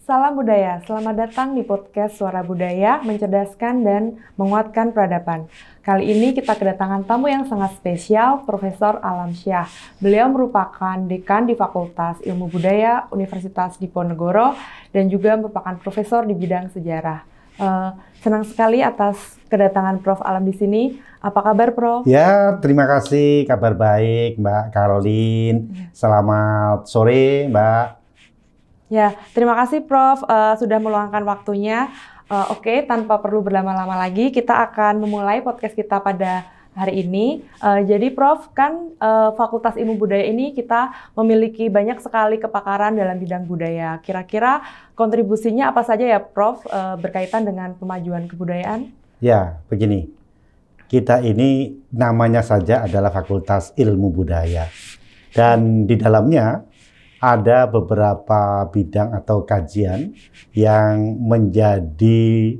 Salam budaya, selamat datang di podcast Suara Budaya, mencerdaskan dan menguatkan peradaban. Kali ini kita kedatangan tamu yang sangat spesial, Profesor Alamsyah. Beliau merupakan dekan di Fakultas Ilmu Budaya Universitas Diponegoro dan juga merupakan profesor di bidang sejarah. Senang sekali atas kedatangan Prof. Alam di sini. Apa kabar, Prof? Ya, terima kasih. Kabar baik, Mbak Caroline. Selamat sore, Mbak. Ya, terima kasih Prof. Sudah meluangkan waktunya. Oke, tanpa perlu berlama-lama lagi, kita akan memulai podcast kita pada hari ini. Jadi Prof, kan Fakultas Ilmu Budaya ini kita memiliki banyak sekali kepakaran dalam bidang budaya. Kira-kira kontribusinya apa saja ya Prof, berkaitan dengan pemajuan kebudayaan? Ya, begini. Kita ini namanya saja adalah Fakultas Ilmu Budaya. Dan di dalamnya ada beberapa bidang atau kajian yang menjadi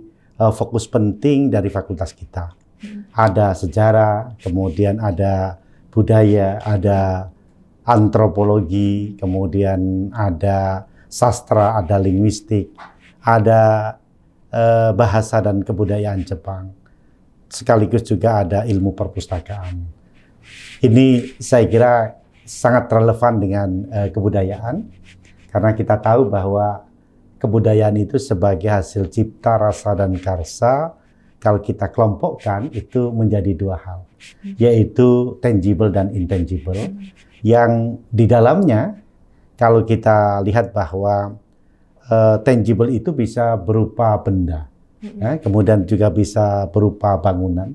fokus penting dari fakultas kita. Ada sejarah, kemudian ada budaya, ada antropologi, kemudian ada sastra, ada linguistik, ada bahasa dan kebudayaan Jepang. Sekaligus juga ada ilmu perpustakaan. Ini saya kira sangat relevan dengan kebudayaan, karena kita tahu bahwa kebudayaan itu sebagai hasil cipta, rasa, dan karsa, kalau kita kelompokkan itu menjadi dua hal, yaitu tangible dan intangible, yang di dalamnya kalau kita lihat bahwa tangible itu bisa berupa benda, ya, kemudian juga bisa berupa bangunan,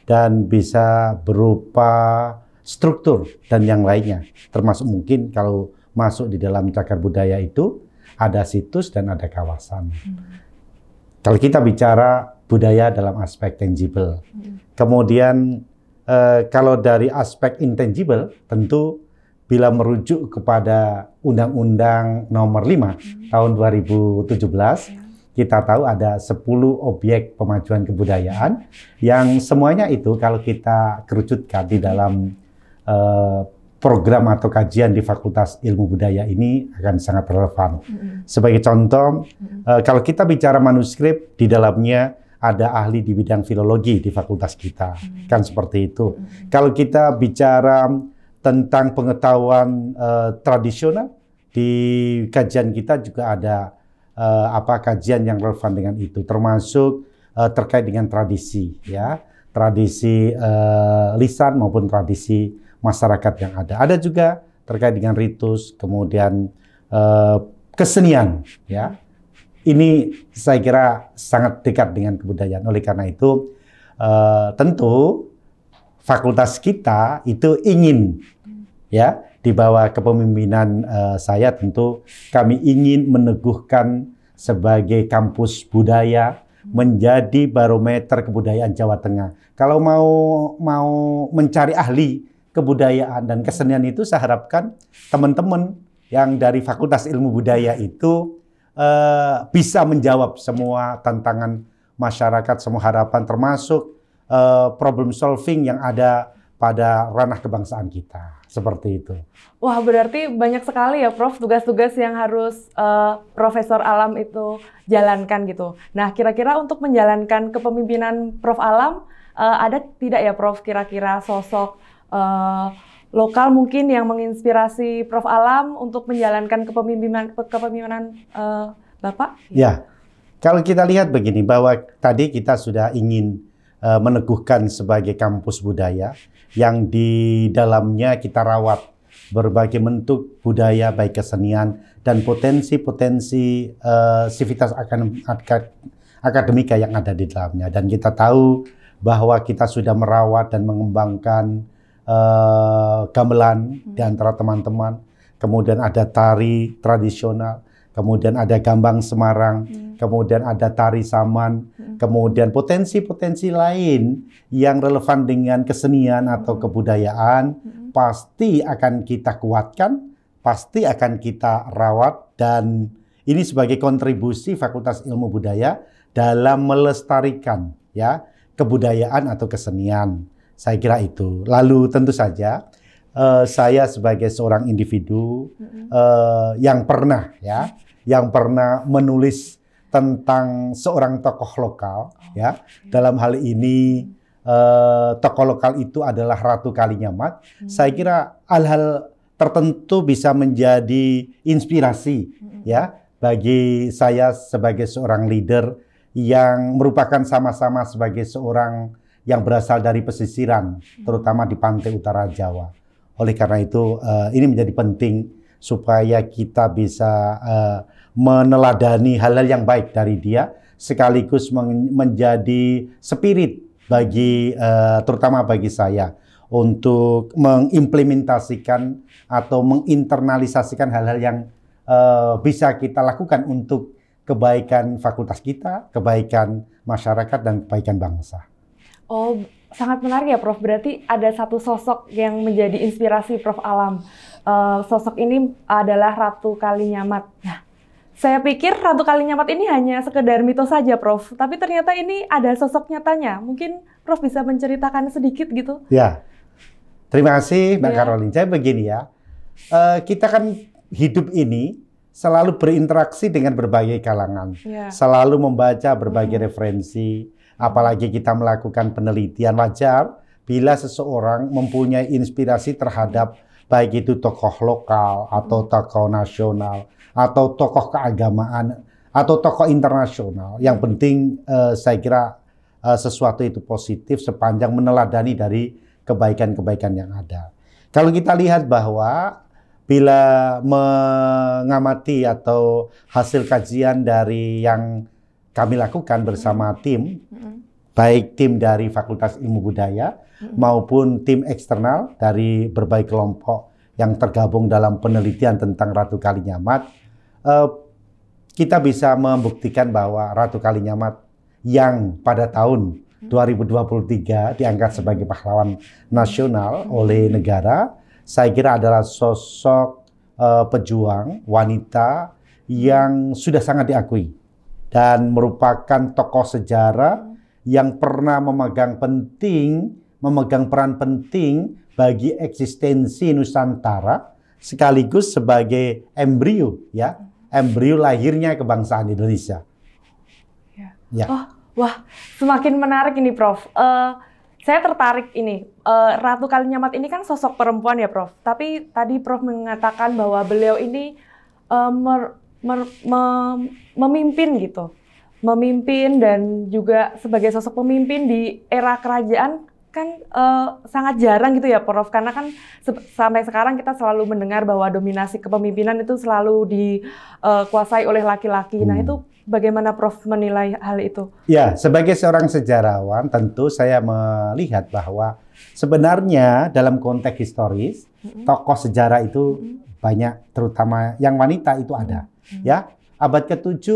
dan bisa berupa struktur dan yang lainnya, termasuk mungkin kalau masuk di dalam cagar budaya itu ada situs dan ada kawasan. Kalau kita bicara budaya dalam aspek tangible, kemudian kalau dari aspek intangible, tentu bila merujuk kepada Undang-Undang Nomor 5 tahun 2017, kita tahu ada 10 objek pemajuan kebudayaan yang semuanya itu kalau kita kerucutkan di dalam program atau kajian di Fakultas Ilmu Budaya ini akan sangat relevan. Sebagai contoh, kalau kita bicara manuskrip, di dalamnya ada ahli di bidang filologi di fakultas kita, kan seperti itu. Kalau kita bicara tentang pengetahuan tradisional, di kajian kita juga ada kajian yang relevan dengan itu, termasuk terkait dengan tradisi, ya, tradisi lisan maupun tradisi masyarakat yang ada. Ada juga terkait dengan ritus, kemudian kesenian, ya. Ini saya kira sangat dekat dengan kebudayaan. Oleh karena itu, tentu fakultas kita itu ingin, ya, di bawah kepemimpinan saya, tentu kami ingin meneguhkan sebagai kampus budaya menjadi barometer kebudayaan Jawa Tengah. Kalau mau mencari ahli kebudayaan dan kesenian itu, saya harapkan teman-teman yang dari Fakultas Ilmu Budaya itu bisa menjawab semua tantangan masyarakat, semua harapan, termasuk problem solving yang ada pada ranah kebangsaan kita. Seperti itu. Wah, berarti banyak sekali ya Prof, tugas-tugas yang harus Profesor Alam itu jalankan gitu. Nah, kira-kira untuk menjalankan kepemimpinan Prof Alam, ada tidak ya Prof kira-kira sosok lokal mungkin yang menginspirasi Prof Alam untuk menjalankan kepemimpinan Bapak? Ya, kalau kita lihat begini, bahwa tadi kita sudah ingin meneguhkan sebagai kampus budaya yang di dalamnya kita rawat berbagai bentuk budaya, baik kesenian dan potensi-potensi sivitas akademika yang ada di dalamnya. Dan kita tahu bahwa kita sudah merawat dan mengembangkan gamelan di antara teman-teman, kemudian ada tari tradisional, kemudian ada gambang Semarang, kemudian ada tari Saman, kemudian potensi-potensi lain yang relevan dengan kesenian atau kebudayaan pasti akan kita kuatkan, pasti akan kita rawat, dan ini sebagai kontribusi Fakultas Ilmu Budaya dalam melestarikan, ya, kebudayaan atau kesenian. Saya kira itu. Lalu tentu saja saya sebagai seorang individu yang pernah, ya, yang pernah menulis tentang seorang tokoh lokal, ya. Dalam hal ini tokoh lokal itu adalah Ratu Kalinyamat. Saya kira hal-hal tertentu bisa menjadi inspirasi, ya, bagi saya sebagai seorang leader yang merupakan sama-sama sebagai seorang yang berasal dari pesisiran, terutama di pantai utara Jawa. Oleh karena itu, ini menjadi penting supaya kita bisa meneladani hal-hal yang baik dari dia, sekaligus menjadi spirit bagi, terutama bagi saya, untuk mengimplementasikan atau menginternalisasikan hal-hal yang bisa kita lakukan untuk kebaikan fakultas kita, kebaikan masyarakat, dan kebaikan bangsa. Oh, sangat menarik ya Prof. Berarti ada satu sosok yang menjadi inspirasi Prof. Alam. Sosok ini adalah Ratu Kalinyamat. Nah, saya pikir Ratu Kalinyamat ini hanya sekedar mitos saja Prof. Tapi ternyata ini ada sosok nyatanya. Mungkin Prof bisa menceritakan sedikit gitu? Ya, terima kasih Mbak Caroline. Saya begini ya, kita kan hidup ini selalu berinteraksi dengan berbagai kalangan, selalu membaca berbagai referensi, apalagi kita melakukan penelitian. Wajar bila seseorang mempunyai inspirasi terhadap baik itu tokoh lokal atau tokoh nasional atau tokoh keagamaan atau tokoh internasional. Yang penting saya kira sesuatu itu positif sepanjang meneladani dari kebaikan-kebaikan yang ada. Kalau kita lihat bahwa bila mengamati atau hasil kajian dari yang kami lakukan bersama tim, baik tim dari Fakultas Ilmu Budaya maupun tim eksternal dari berbagai kelompok yang tergabung dalam penelitian tentang Ratu Kalinyamat, kita bisa membuktikan bahwa Ratu Kalinyamat yang pada tahun 2023 diangkat sebagai pahlawan nasional oleh negara, saya kira adalah sosok pejuang wanita yang sudah sangat diakui dan merupakan tokoh sejarah yang pernah memegang peran penting bagi eksistensi Nusantara, sekaligus sebagai embrio, ya, embrio lahirnya kebangsaan Indonesia. Ya. Oh, wah, semakin menarik ini, Prof. Saya tertarik ini. Ratu Kalinyamat ini kan sosok perempuan ya, Prof. Tapi tadi Prof mengatakan bahwa beliau ini memimpin gitu. Memimpin dan juga sebagai sosok pemimpin di era kerajaan kan sangat jarang gitu ya, Prof. Karena kan sampai sekarang kita selalu mendengar bahwa dominasi kepemimpinan itu selalu dikuasai oleh laki-laki. Nah, itu bagaimana Prof menilai hal itu? Ya, sebagai seorang sejarawan tentu saya melihat bahwa sebenarnya dalam konteks historis tokoh sejarah itu banyak, terutama yang wanita itu ada. Ya, abad ke-7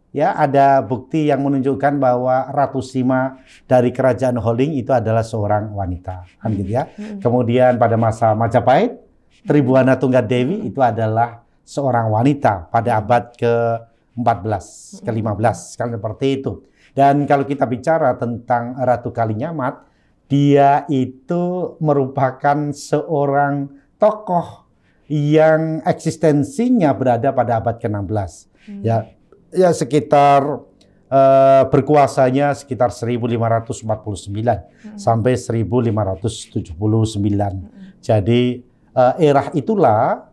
ya ada bukti yang menunjukkan bahwa Ratu Sima dari Kerajaan Holling itu adalah seorang wanita, kan gitu ya. Kemudian pada masa Majapahit, Tribuana Tunggadewi itu adalah seorang wanita pada abad ke-14, ke-15, kan seperti itu. Dan kalau kita bicara tentang Ratu Kalinyamat, dia itu merupakan seorang tokoh yang eksistensinya berada pada abad ke-16. Ya sekitar berkuasanya sekitar 1549 sampai 1579. Jadi era itulah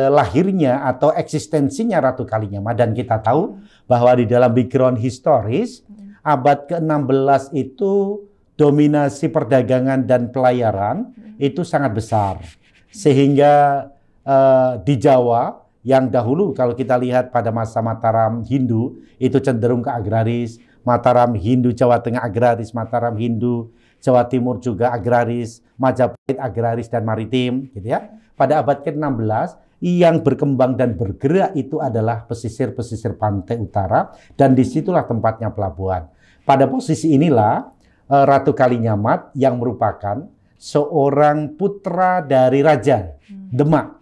lahirnya atau eksistensinya Ratu Kalinyamat, dan kita tahu bahwa di dalam background historis abad ke-16 itu dominasi perdagangan dan pelayaran itu sangat besar, sehingga di Jawa yang dahulu kalau kita lihat pada masa Mataram Hindu itu cenderung ke agraris, Mataram Hindu Jawa Tengah agraris, Mataram Hindu Jawa Timur juga agraris, Majapahit agraris dan maritim, gitu ya. Pada abad ke-16 yang berkembang dan bergerak itu adalah pesisir-pesisir pantai utara, dan disitulah tempatnya pelabuhan. Pada posisi inilah Ratu Kalinyamat yang merupakan seorang putra dari Raja Demak.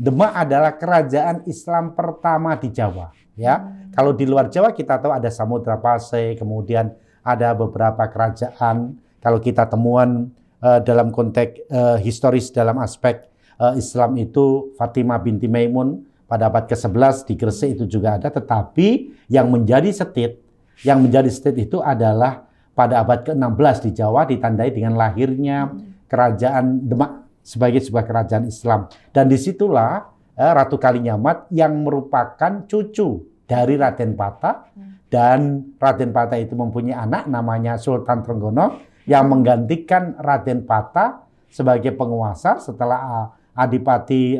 Demak adalah kerajaan Islam pertama di Jawa. Ya, kalau di luar Jawa kita tahu ada Samudra Pasai, kemudian ada beberapa kerajaan. Kalau kita temuan dalam konteks historis dalam aspek Islam itu Fatimah binti Maimun pada abad ke-11 di Gresik itu juga ada, tetapi yang menjadi state itu adalah pada abad ke-16 di Jawa, ditandai dengan lahirnya kerajaan Demak sebagai sebuah kerajaan Islam. Dan disitulah Ratu Kalinyamat yang merupakan cucu dari Raden Patah, dan Raden Patah itu mempunyai anak namanya Sultan Trenggono yang menggantikan Raden Patah sebagai penguasa setelah Adipati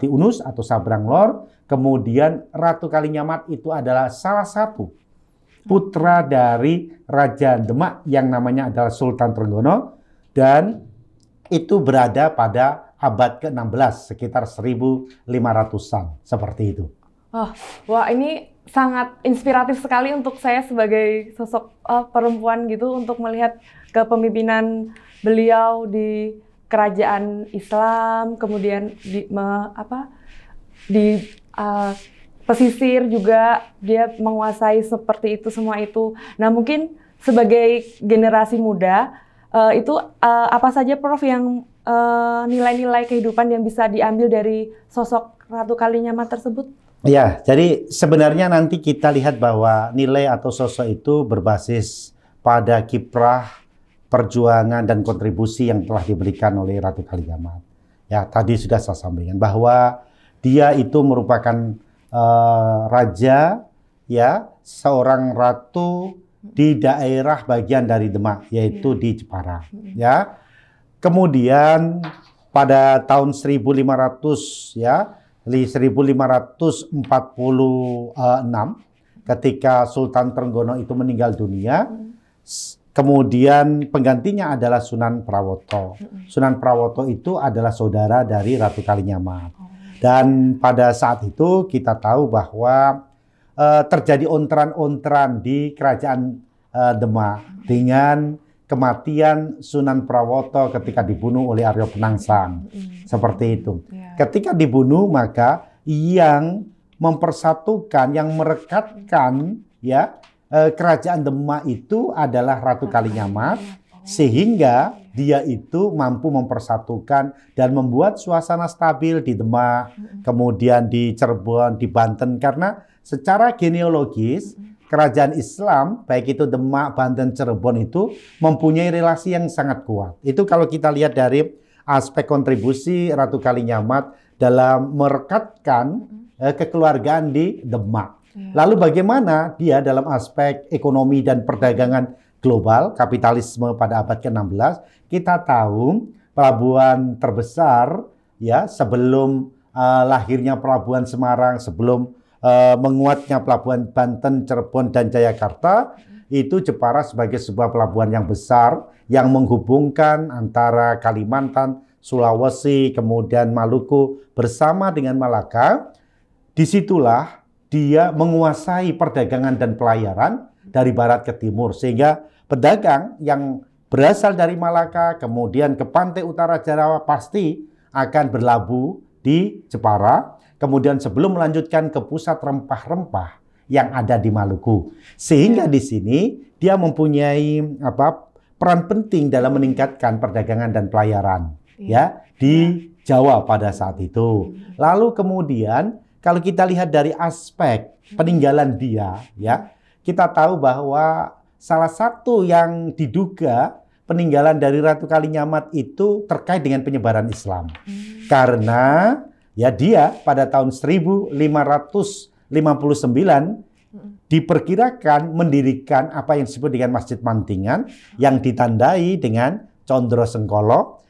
Unus atau Sabranglor. Kemudian Ratu Kalinyamat itu adalah salah satu putra dari Raja Demak yang namanya adalah Sultan Trenggono, dan itu berada pada abad ke-16 sekitar 1500-an seperti itu. Oh, wah ini sangat inspiratif sekali untuk saya sebagai sosok perempuan gitu, untuk melihat kepemimpinan beliau di kerajaan Islam, kemudian di pesisir juga dia menguasai seperti itu semua itu. Nah, mungkin sebagai generasi muda itu apa saja Prof yang nilai-nilai kehidupan yang bisa diambil dari sosok Ratu Kalinyamat tersebut? Ya, jadi sebenarnya nanti kita lihat bahwa nilai atau sosok itu berbasis pada kiprah, perjuangan, dan kontribusi yang telah diberikan oleh Ratu Kalinyamat. Ya, tadi sudah saya sampaikan bahwa dia itu merupakan raja, ya, seorang ratu di daerah bagian dari Demak, yaitu di Jepara. Ya, kemudian pada tahun 1500, ya, 1546 ketika Sultan Trenggono itu meninggal dunia, kemudian penggantinya adalah Sunan Prawoto. Sunan Prawoto itu adalah saudara dari Ratu Kalinyamat. Dan pada saat itu kita tahu bahwa terjadi ontran-ontran di kerajaan Demak dengan kematian Sunan Prawoto ketika dibunuh oleh Arya Penangsang. Seperti itu. Ketika dibunuh, maka yang mempersatukan, yang merekatkan, ya, kerajaan Demak itu adalah Ratu Kalinyamat, sehingga dia itu mampu mempersatukan dan membuat suasana stabil di Demak, kemudian di Cirebon, di Banten, karena secara genealogis kerajaan Islam, baik itu Demak, Banten, Cirebon itu mempunyai relasi yang sangat kuat. Itu kalau kita lihat dari aspek kontribusi Ratu Kalinyamat dalam merekatkan kekeluargaan di Demak. Lalu bagaimana dia dalam aspek ekonomi dan perdagangan global, kapitalisme pada abad ke-16, kita tahu pelabuhan terbesar, ya, sebelum lahirnya pelabuhan Semarang, sebelum menguatnya pelabuhan Banten, Cirebon, dan Jayakarta, itu Jepara sebagai sebuah pelabuhan yang besar yang menghubungkan antara Kalimantan, Sulawesi, kemudian Maluku bersama dengan Malaka. Disitulah dia menguasai perdagangan dan pelayaran dari barat ke timur, sehingga pedagang yang berasal dari Malaka kemudian ke pantai utara Jawa pasti akan berlabuh di Jepara, kemudian sebelum melanjutkan ke pusat rempah-rempah yang ada di Maluku. Sehingga di sini dia mempunyai peran penting dalam meningkatkan perdagangan dan pelayaran, ya, di Jawa pada saat itu. Lalu kemudian kalau kita lihat dari aspek peninggalan dia, ya, kita tahu bahwa salah satu yang diduga peninggalan dari Ratu Kalinyamat itu terkait dengan penyebaran Islam. Karena ya dia pada tahun 1559 diperkirakan mendirikan apa yang disebut dengan Masjid Mantingan yang ditandai dengan Condro Sengkolo,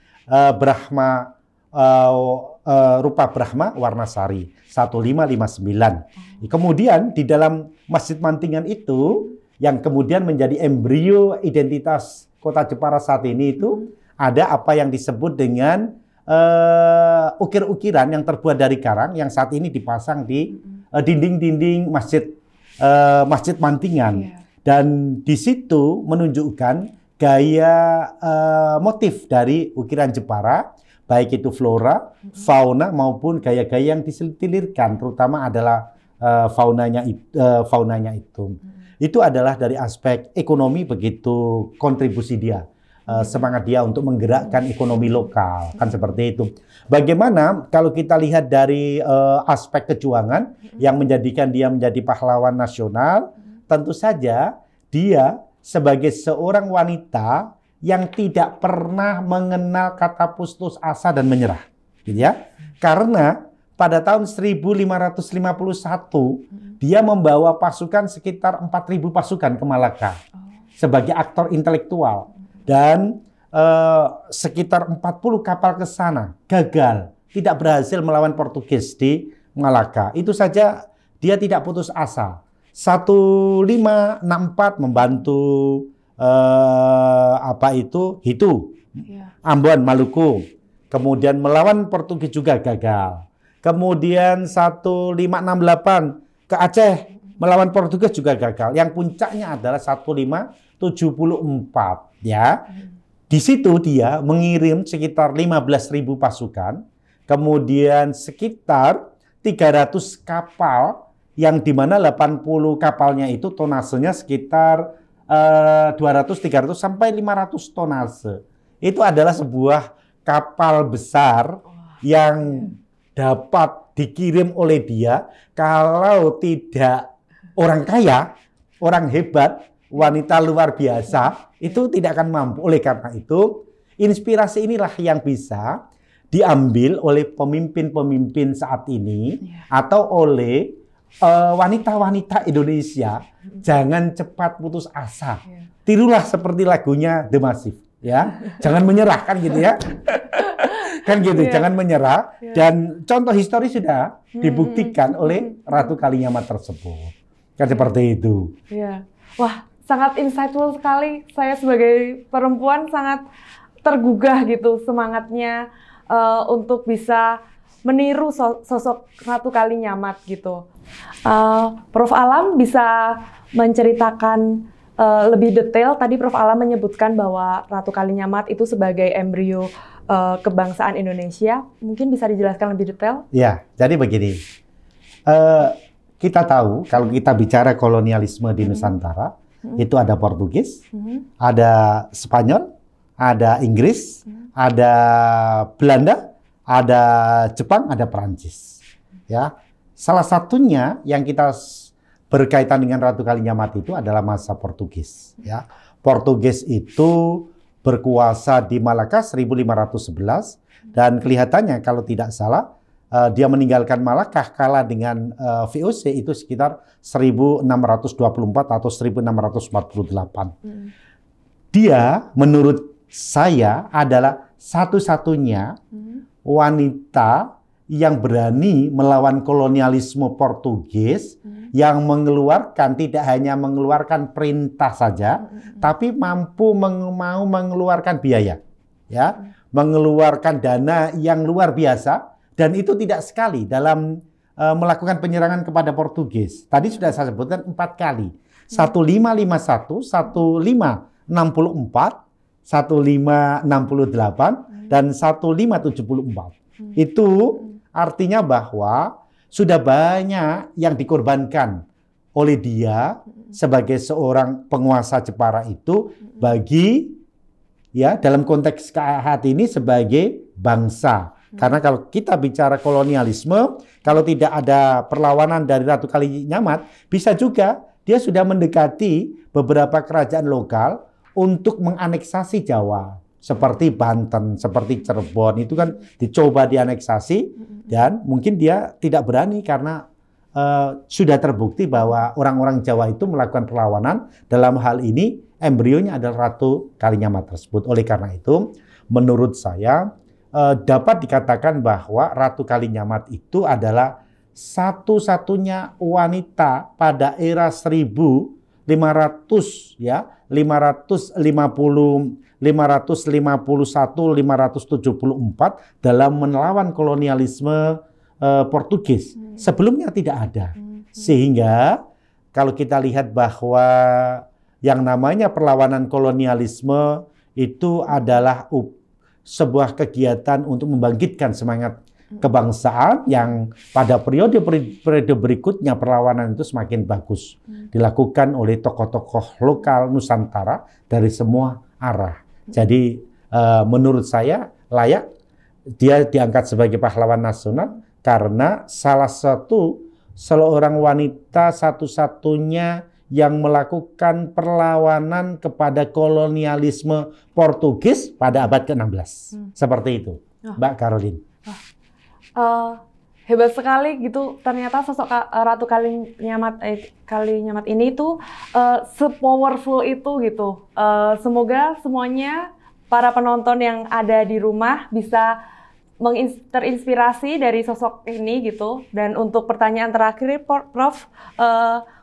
rupa Brahma warna sari 1559. Kemudian di dalam Masjid Mantingan itu yang kemudian menjadi embrio identitas kota Jepara saat ini itu ada apa yang disebut dengan ukir-ukiran yang terbuat dari karang yang saat ini dipasang di dinding-dinding Masjid Mantingan. Dan di situ menunjukkan gaya motif dari ukiran Jepara, baik itu flora, fauna maupun gaya-gaya yang ditilirkan, terutama adalah faunanya itu. Itu adalah dari aspek ekonomi begitu kontribusi dia. semangat dia untuk menggerakkan ekonomi lokal, kan seperti itu. Bagaimana kalau kita lihat dari aspek kejuangan yang menjadikan dia menjadi pahlawan nasional, tentu saja dia sebagai seorang wanita yang tidak pernah mengenal kata putus asa dan menyerah, gitu ya. Karena pada tahun 1551 dia membawa pasukan sekitar 4.000 pasukan ke Malaka sebagai aktor intelektual. Dan sekitar 40 kapal ke sana gagal, tidak berhasil melawan Portugis di Malaka. Itu saja dia tidak putus asa. 1564 membantu Hitu, Ambon, Maluku. Kemudian melawan Portugis juga gagal. Kemudian 1568 ke Aceh melawan Portugis juga gagal. Yang puncaknya adalah 1574. Ya, di situ dia mengirim sekitar 15.000 pasukan, kemudian sekitar 300 kapal, yang dimana 80 kapalnya itu tonasenya sekitar 200, 300 sampai 500 tonase. Itu adalah sebuah kapal besar yang dapat dikirim oleh dia kalau tidak orang kaya, orang hebat, wanita luar biasa, itu tidak akan mampu. Oleh karena itu, inspirasi inilah yang bisa diambil oleh pemimpin-pemimpin saat ini atau oleh wanita-wanita Indonesia. Jangan cepat putus asa. Tirulah seperti lagunya The Massive, ya. Jangan menyerah, kan gitu ya. Kan gitu, jangan menyerah. Dan contoh historis sudah dibuktikan oleh Ratu Kalinyamat tersebut. Kan seperti itu. Iya. Wah, sangat insightful sekali. Saya sebagai perempuan sangat tergugah gitu semangatnya untuk bisa meniru sosok Ratu Kalinyamat gitu. Prof. Alam bisa menceritakan lebih detail. Tadi Prof. Alam menyebutkan bahwa Ratu Kalinyamat itu sebagai embrio kebangsaan Indonesia. Mungkin bisa dijelaskan lebih detail? Ya, jadi begini. Kita tahu kalau kita bicara kolonialisme di Nusantara, itu ada Portugis, ada Spanyol, ada Inggris, ada Belanda, ada Jepang, ada Perancis. Ya, salah satunya yang kita berkaitan dengan Ratu Kalinyamat itu adalah masa Portugis. Ya, Portugis itu berkuasa di Malaka 1511 dan kelihatannya kalau tidak salah dia meninggalkan Malaka kala dengan VOC itu sekitar 1624 atau 1648. Dia menurut saya adalah satu-satunya wanita yang berani melawan kolonialisme Portugis, yang mengeluarkan, tidak hanya mengeluarkan perintah saja, tapi mampu mau mengeluarkan biaya, ya, mengeluarkan dana yang luar biasa. Dan itu tidak sekali dalam melakukan penyerangan kepada Portugis. Tadi sudah saya sebutkan 4 kali. 1551, 1564, 1568, dan 1574. Itu artinya bahwa sudah banyak yang dikorbankan oleh dia sebagai seorang penguasa Jepara itu bagi, ya, dalam konteks saat ini sebagai bangsa. Karena kalau kita bicara kolonialisme, kalau tidak ada perlawanan dari Ratu Kalinyamat, bisa juga dia sudah mendekati beberapa kerajaan lokal untuk menganeksasi Jawa. Seperti Banten, seperti Cirebon, itu kan dicoba dianeksasi, dan mungkin dia tidak berani karena sudah terbukti bahwa orang-orang Jawa itu melakukan perlawanan. Dalam hal ini, embrionya adalah Ratu Kalinyamat tersebut. Oleh karena itu, menurut saya, dapat dikatakan bahwa Ratu Kalinyamat itu adalah satu-satunya wanita pada era 1500, ya, 551, 574 dalam melawan kolonialisme Portugis. Sebelumnya tidak ada. Sehingga kalau kita lihat bahwa yang namanya perlawanan kolonialisme itu adalah sebuah kegiatan untuk membangkitkan semangat kebangsaan yang pada periode berikutnya perlawanan itu semakin bagus dilakukan oleh tokoh-tokoh lokal Nusantara dari semua arah. Jadi menurut saya layak dia diangkat sebagai pahlawan nasional karena salah satu seorang wanita satu-satunya yang melakukan perlawanan kepada kolonialisme Portugis pada abad ke-16. Seperti itu, Mbak Caroline. Hebat sekali gitu. Ternyata sosok Ratu Kalinyamat ini tuh se-powerful itu gitu. Semoga semuanya para penonton yang ada di rumah bisa terinspirasi dari sosok ini gitu. Dan untuk pertanyaan terakhir, Prof,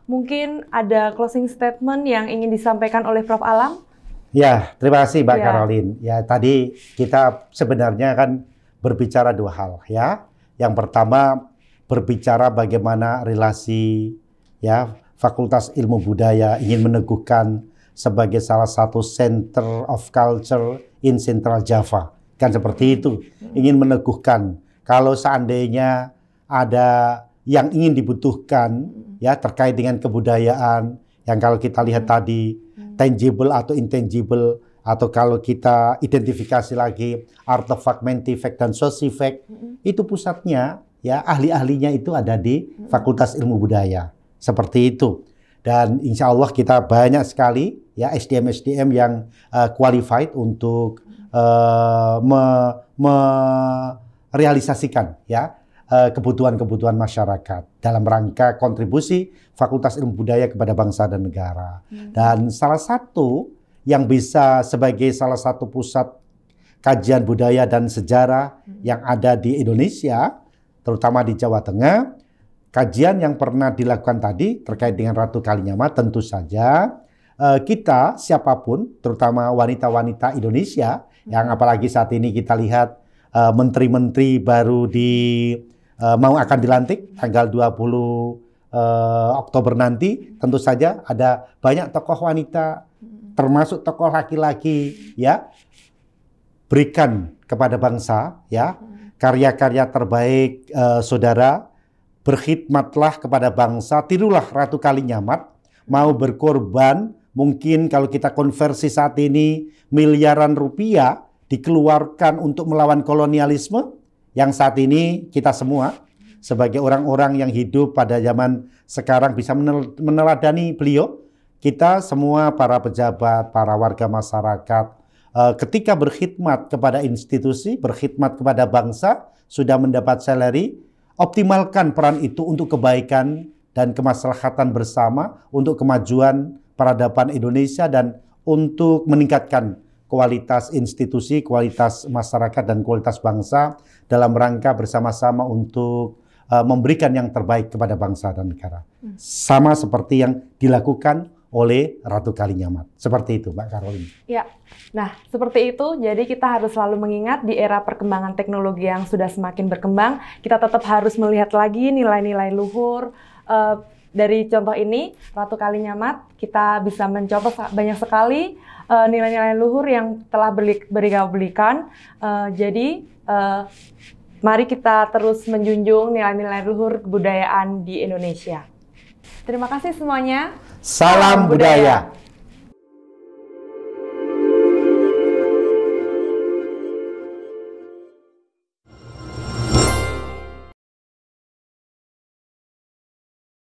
mungkin ada closing statement yang ingin disampaikan oleh Prof Alam? Ya, terima kasih Mbak Caroline. Ya, tadi kita sebenarnya kan berbicara dua hal ya. Yang pertama berbicara bagaimana relasi ya Fakultas Ilmu Budaya ingin meneguhkan sebagai salah satu center of culture in Central Java. Kan seperti itu. Ingin meneguhkan kalau seandainya ada yang ingin dibutuhkan ya terkait dengan kebudayaan yang kalau kita lihat tadi tangible atau intangible, atau kalau kita identifikasi lagi artefak, mantifak, dan sosifak, itu pusatnya ya ahli-ahlinya itu ada di Fakultas Ilmu Budaya. Seperti itu. Dan insya Allah kita banyak sekali ya SDM-SDM yang qualified untuk merealisasikan ya kebutuhan-kebutuhan masyarakat dalam rangka kontribusi Fakultas Ilmu Budaya kepada bangsa dan negara. Dan salah satu yang bisa sebagai salah satu pusat kajian budaya dan sejarah yang ada di Indonesia, terutama di Jawa Tengah, kajian yang pernah dilakukan tadi terkait dengan Ratu Kalinyamat, tentu saja kita siapapun, terutama wanita-wanita Indonesia, yang apalagi saat ini kita lihat menteri-menteri baru mau akan dilantik tanggal 20 Oktober nanti, tentu saja ada banyak tokoh wanita, termasuk tokoh laki-laki ya, berikan kepada bangsa ya karya-karya terbaik. Saudara, berkhidmatlah kepada bangsa, tirulah Ratu Kalinyamat, mau berkorban, mungkin kalau kita konversi saat ini miliaran rupiah dikeluarkan untuk melawan kolonialisme, yang saat ini kita semua sebagai orang-orang yang hidup pada zaman sekarang bisa meneladani beliau. Kita semua para pejabat, para warga masyarakat, ketika berkhidmat kepada institusi, berkhidmat kepada bangsa, sudah mendapat salary, optimalkan peran itu untuk kebaikan dan kemaslahatan bersama, untuk kemajuan peradaban Indonesia dan untuk meningkatkan kualitas institusi, kualitas masyarakat, dan kualitas bangsa dalam rangka bersama-sama untuk memberikan yang terbaik kepada bangsa dan negara. Sama seperti yang dilakukan oleh Ratu Kalinyamat. Seperti itu, Mbak Caroline. Ya, nah seperti itu. Jadi kita harus selalu mengingat di era perkembangan teknologi yang sudah semakin berkembang, kita tetap harus melihat lagi nilai-nilai luhur. Dari contoh ini, Ratu Kalinyamat, kita bisa mencoba banyak sekali nilai-nilai luhur yang telah beliau berikan. Jadi, mari kita terus menjunjung nilai-nilai luhur kebudayaan di Indonesia. Terima kasih semuanya. Salam budaya.